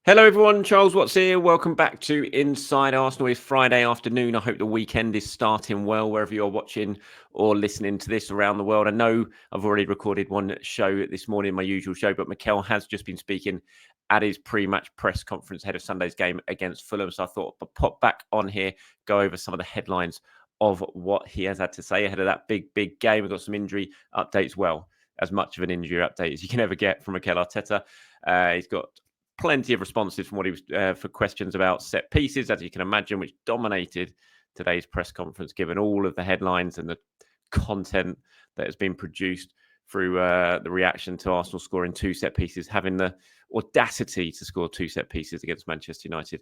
Hello, everyone. Charles Watts here. Welcome back to Inside Arsenal. It's Friday afternoon. I hope the weekend is starting well wherever you're watching or listening to this around the world. I know I've already recorded one show this morning, my usual show, but Mikel has just been speaking at his pre-match press conference ahead of Sunday's game against Fulham. So I thought I'd pop back on here, go over some of the headlines of what he has had to say ahead of that big game. We've got some injury updates. Well, as much of an injury update as you can ever get from Mikel Arteta. He's got plenty of responses from what he was for questions about set pieces, as you can imagine, which dominated today's press conference, given all of the headlines and the content that has been produced through the reaction to Arsenal scoring two set pieces, having the audacity to score two set pieces against Manchester United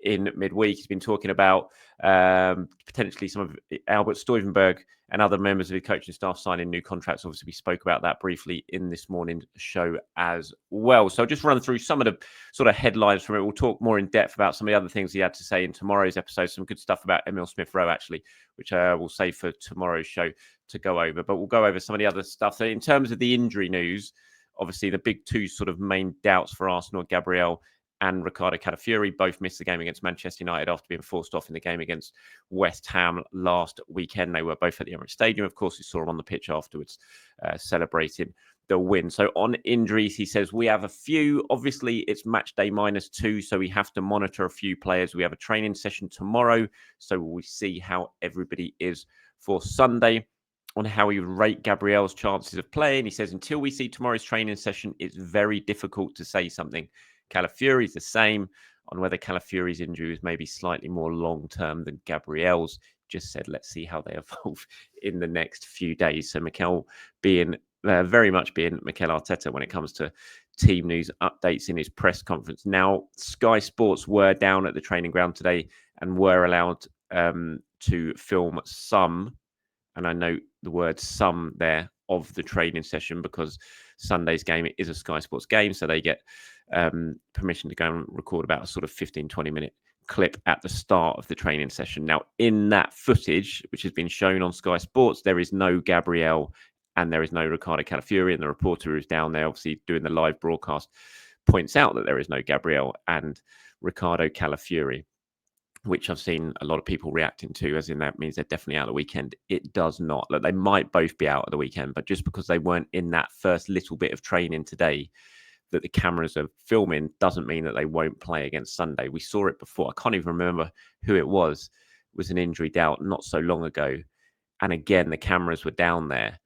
in midweek. He's been talking about potentially some of Albert Stuyvenberg and other members of the coaching staff signing new contracts. Obviously, we spoke about that briefly in this morning's show as well. So I'll just run through some of the sort of headlines from it. We'll talk more in depth about some of the other things he had to say in tomorrow's episode. Some good stuff about Emil Smith-Rowe, actually, which we'll save for tomorrow's show to go over. But we'll go over some of the other stuff. So in terms of the injury news, obviously the big two sort of main doubts for Arsenal, Gabriel and Ricardo Calafiori, both missed the game against Manchester United after being forced off in the game against West Ham last weekend. They were both at the Emirates Stadium. Of course, we saw them on the pitch afterwards celebrating the win. So on injuries, he says, we have a few. Obviously, it's match day -2, so we have to monitor a few players. We have a training session tomorrow, so we see how everybody is for Sunday. On how he would rate Gabriel's chances of playing, he says, until we see tomorrow's training session, it's very difficult to say something. Calafiori's the same. On whether Calafiori's injury is maybe slightly more long-term than Gabriel's. Just said, let's see how they evolve in the next few days. So Mikel being very much being Mikel Arteta when it comes to team news updates in his press conference. Now, Sky Sports were down at the training ground today and were allowed to film some, and I note the word some there, of the training session, because Sunday's game is a Sky Sports game, so they get permission to go and record about a sort of 15-20 minute clip at the start of the training session. Now, in that footage, which has been shown on Sky Sports, there is no Gabriel and there is no Ricardo Calafiori, and the reporter who's down there obviously doing the live broadcast points out that there is no Gabriel and Ricardo Calafiori, which I've seen a lot of people reacting to, as in that means they're definitely out of the weekend. It does not. Like, they might both be out of the weekend, but just because they weren't in that first little bit of training today that the cameras are filming doesn't mean that they won't play against Sunday. We saw it before. I can't even remember who it was. It was an injury doubt not so long ago. And again, the cameras were down there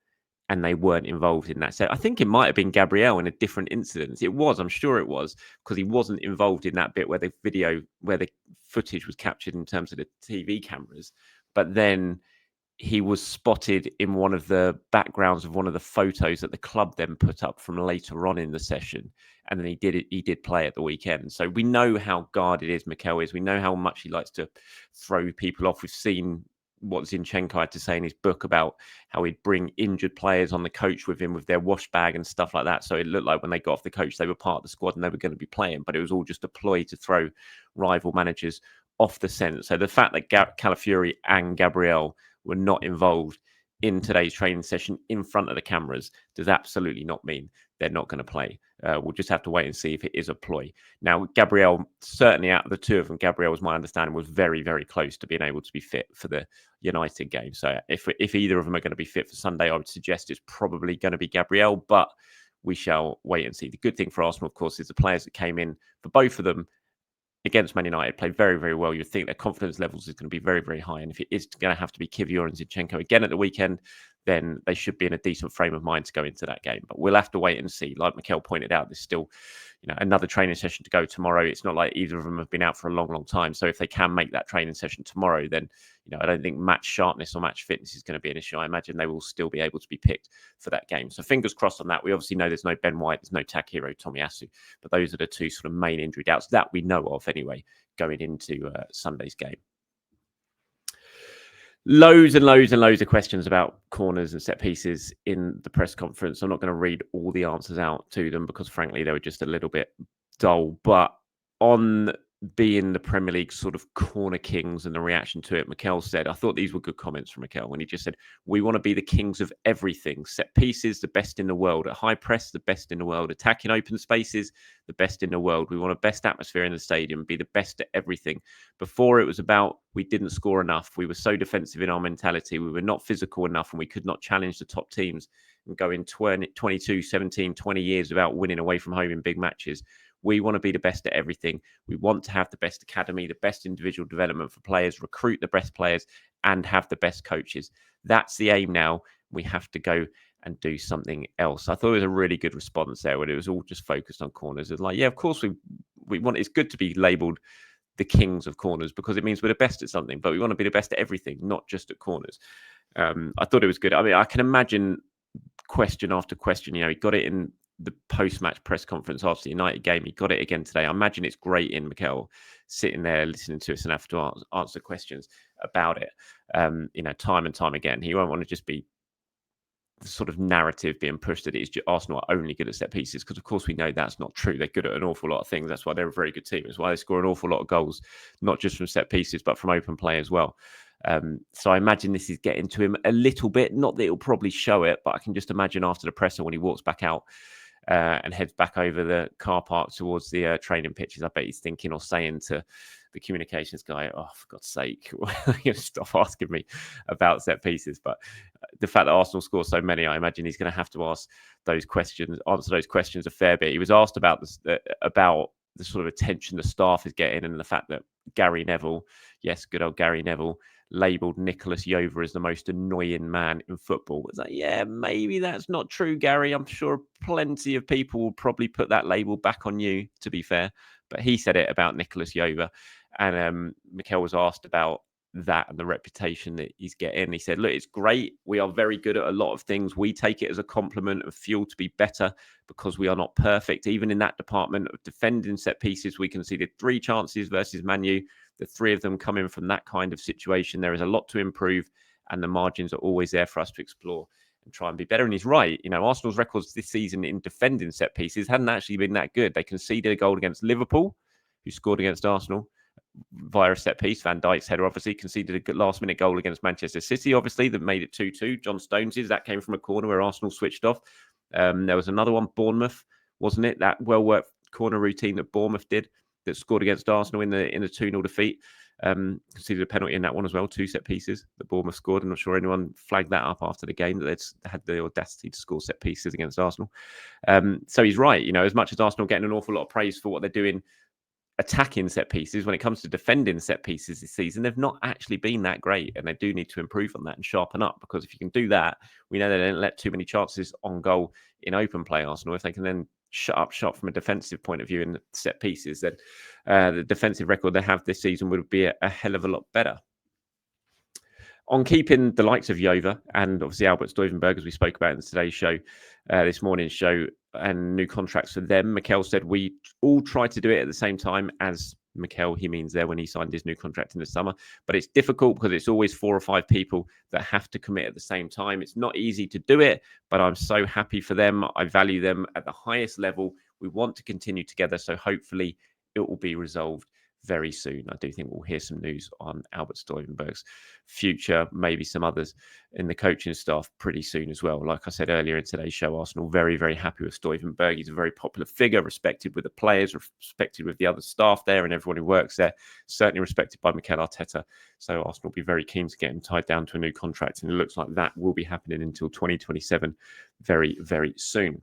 and they weren't involved in that. So I think it might have been Gabriel in a different incident. It was, I'm sure it was, because he wasn't involved in that bit where the footage was captured in terms of the TV cameras. But then he was spotted in one of the backgrounds of one of the photos that the club then put up from later on in the session. And then he did play at the weekend. So we know how guarded Mikel is. We know how much he likes to throw people off. We've seen what Zinchenko had to say in his book about how he'd bring injured players on the coach with him with their wash bag and stuff like that. So it looked like when they got off the coach, they were part of the squad and they were going to be playing, but it was all just a ploy to throw rival managers off the scent. So the fact that Calafiori and Gabriel were not involved in today's training session in front of the cameras does absolutely not mean they're not going to play. We'll just have to wait and see if it is a ploy. Now, Gabriel, certainly out of the two of them, Gabriel, was my understanding, was very, very close to being able to be fit for the United game. So if either of them are going to be fit for Sunday, I would suggest it's probably going to be Gabriel, but we shall wait and see. The good thing for Arsenal, of course, is the players that came in for both of them against Man United played very, very well. You'd think their confidence levels is going to be very, very high. And if it is going to have to be Kivior and Zinchenko again at the weekend, then they should be in a decent frame of mind to go into that game. But we'll have to wait and see. Like Mikel pointed out, there's still another training session to go tomorrow. It's not like either of them have been out for a long, long time. So if they can make that training session tomorrow, then I don't think match sharpness or match fitness is going to be an issue. I imagine they will still be able to be picked for that game. So fingers crossed on that. We obviously know there's no Ben White, there's no Takehiro Tomiyasu, but those are the two sort of main injury doubts that we know of anyway going into Sunday's game. Loads and loads and loads of questions about corners and set pieces in the press conference. I'm not going to read all the answers out to them because, frankly, they were just a little bit dull. But on being the Premier League sort of corner kings and the reaction to it, Mikel said, I thought these were good comments from Mikel when he just said, we want to be the kings of everything. Set pieces, the best in the world. At high press, the best in the world. Attacking open spaces, the best in the world. We want a best atmosphere in the stadium, be the best at everything. Before, it was about we didn't score enough. We were so defensive in our mentality. We were not physical enough, and we could not challenge the top teams and go in 22, 17, 20 years without winning away from home in big matches. We want to be the best at everything. We want to have the best academy, the best individual development for players, recruit the best players, and have the best coaches. That's the aim now. We have to go and do something else. I thought it was a really good response there when it was all just focused on corners. It's like, yeah, of course we want. It's good to be labelled the kings of corners because it means we're the best at something, but we want to be the best at everything, not just at corners. I thought it was good. I mean, I can imagine question after question. He got it in the post-match press conference after the United game. He got it again today. I imagine it's great in Mikel sitting there listening to us and have to answer questions about it, time and time again. He won't want to just be the sort of narrative being pushed that it's just Arsenal are only good at set pieces, because of course we know that's not true. They're good at an awful lot of things. That's why they're a very good team. It's why they score an awful lot of goals, not just from set pieces, but from open play as well. So I imagine this is getting to him a little bit. Not that it'll probably show it, but I can just imagine after the presser when he walks back out and heads back over the car park towards the training pitches, I bet he's thinking or saying to the communications guy, oh, for God's sake, stop asking me about set pieces. But the fact that Arsenal score so many, I imagine he's going to have to answer those questions a fair bit. He was asked about this, about the sort of attention the staff is getting, and the fact that Gary Neville, yes, good old Gary Neville, labelled Nicholas Jova as the most annoying man in football. It's like, yeah, maybe that's not true, Gary. I'm sure plenty of people will probably put that label back on you, to be fair. But he said it about Nicholas Jova. And Mikel was asked about that and the reputation that he's getting. He said, look, it's great. We are very good at a lot of things. We take it as a compliment and fuel to be better because we are not perfect. Even in that department of defending set pieces, we conceded 3 chances versus Man U. The 3 of them coming from that kind of situation. There is a lot to improve, and the margins are always there for us to explore and try and be better. And he's right. Arsenal's records this season in defending set pieces hadn't actually been that good. They conceded a goal against Liverpool, who scored against Arsenal via a set piece. Van Dijk's header obviously conceded a last-minute goal against Manchester City, obviously, that made it 2-2. John Stones's, that came from a corner where Arsenal switched off. There was another one, Bournemouth, wasn't it? That well-worked corner routine that Bournemouth did that scored against Arsenal in the 2-0 defeat. Conceded a penalty in that one as well, 2 set pieces that Bournemouth scored. I'm not sure anyone flagged that up after the game, that they'd had the audacity to score set pieces against Arsenal. So he's right. As much as Arsenal getting an awful lot of praise for what they're doing attacking set pieces, when it comes to defending set pieces this season, they've not actually been that great, and they do need to improve on that and sharpen up, because if you can do that, we know they don't let too many chances on goal in open play, Arsenal. If they can then shut up shop from a defensive point of view in set pieces, then the defensive record they have this season would be a hell of a lot better. On keeping the likes of Jova and obviously Albert Stuyvenberg, as we spoke about in today's show, this morning's show, and new contracts for them, Mikel said we all try to do it at the same time. As Mikel, he means there when he signed his new contract in the summer. But it's difficult because it's always 4 or 5 people that have to commit at the same time. It's not easy to do it, but I'm so happy for them. I value them at the highest level. We want to continue together, so hopefully it will be resolved very soon. I do think we'll hear some news on Albert Stuyvenberg's future, maybe some others in the coaching staff pretty soon as well. Like I said earlier in today's show, Arsenal very, very happy with Stuyvenberg. He's a very popular figure, respected with the players, respected with the other staff there and everyone who works there, certainly respected by Mikel Arteta. So Arsenal will be very keen to get him tied down to a new contract, and it looks like that will be happening until 2027 very, very soon.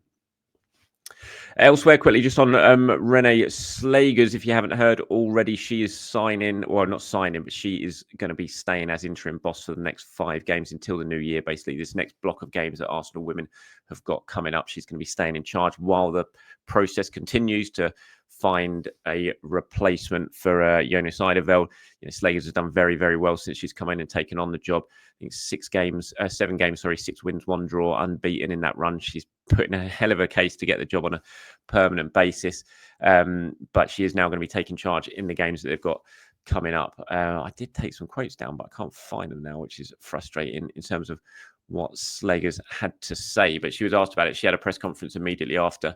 Elsewhere, quickly, just on Renee Slegers, if you haven't heard already, she is signing, or not signing, but she is going to be staying as interim boss for the next 5 games until the new year. Basically, this next block of games that Arsenal women have got coming up, she's going to be staying in charge while the process continues to find a replacement for Jonas Eideveld. Slegers has done very, very well since she's come in and taken on the job. I think 7 games, 6 wins, 1 draw, unbeaten in that run. She's putting a hell of a case to get the job on a permanent basis. But she is now going to be taking charge in the games that they've got coming up. I did take some quotes down, but I can't find them now, which is frustrating in terms of what Slegers had to say. But she was asked about it. She had a press conference immediately after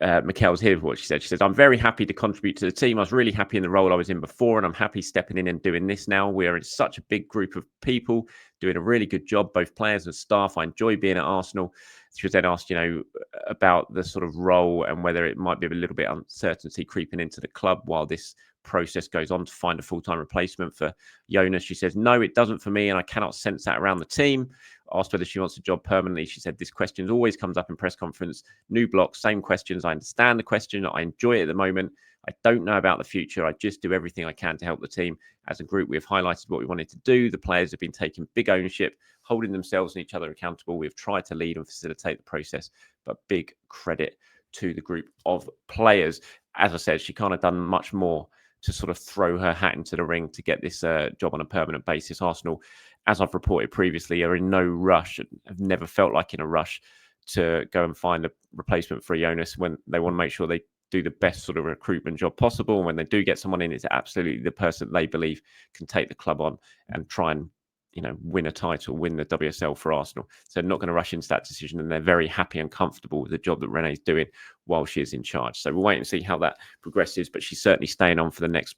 Mikel's here for what she said. She says, I'm very happy to contribute to the team. I was really happy in the role I was in before, and I'm happy stepping in and doing this now. We are in such a big group of people doing a really good job, both players and staff. I enjoy being at Arsenal. She was then asked, about the sort of role and whether it might be a little bit uncertainty creeping into the club while this process goes on to find a full-time replacement for Jonas. She says, no, it doesn't for me, and I cannot sense that around the team. Asked whether she wants a job permanently. She said, this question always comes up in press conference. New block, same questions. I understand the question. I enjoy it at the moment. I don't know about the future. I just do everything I can to help the team. As a group, we've highlighted what we wanted to do. The players have been taking big ownership, holding themselves and each other accountable. We've tried to lead and facilitate the process, but big credit to the group of players. As I said, she can't have done much more to sort of throw her hat into the ring to get this job on a permanent basis. Arsenal, as I've reported previously, are in no rush and have never felt like in a rush to go and find a replacement for Jonas when they want to make sure they do the best sort of recruitment job possible. And when they do get someone in, it's absolutely the person they believe can take the club on and try and win a title, win the WSL for Arsenal. So not going to rush into that decision, and they're very happy and comfortable with the job that Renee's doing while she is in charge. So we'll wait and see how that progresses, but she's certainly staying on for the next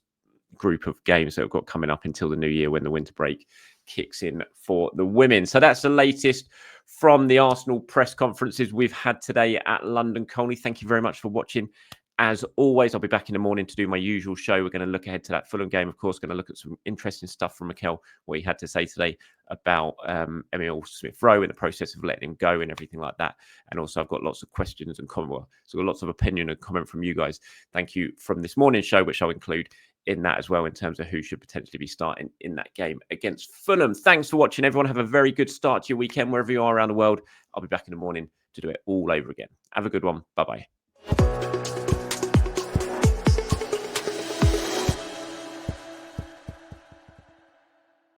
group of games that we've got coming up until the new year when the winter break kicks in for the women. So that's the latest from the Arsenal press conferences we've had today at London Colney. Thank you very much for watching. As always, I'll be back in the morning to do my usual show. We're going to look ahead to that Fulham game, of course, going to look at some interesting stuff from Mikel, what he had to say today about Emil Smith-Rowe in the process of letting him go and everything like that. And also, I've got lots of questions and comment. So I've got lots of opinion and comment from you guys. Thank you from this morning's show, which I'll include in that as well in terms of who should potentially be starting in that game against Fulham. Thanks for watching, everyone. Have a very good start to your weekend wherever you are around the world. I'll be back in the morning to do it all over again. Have a good one. Bye-bye.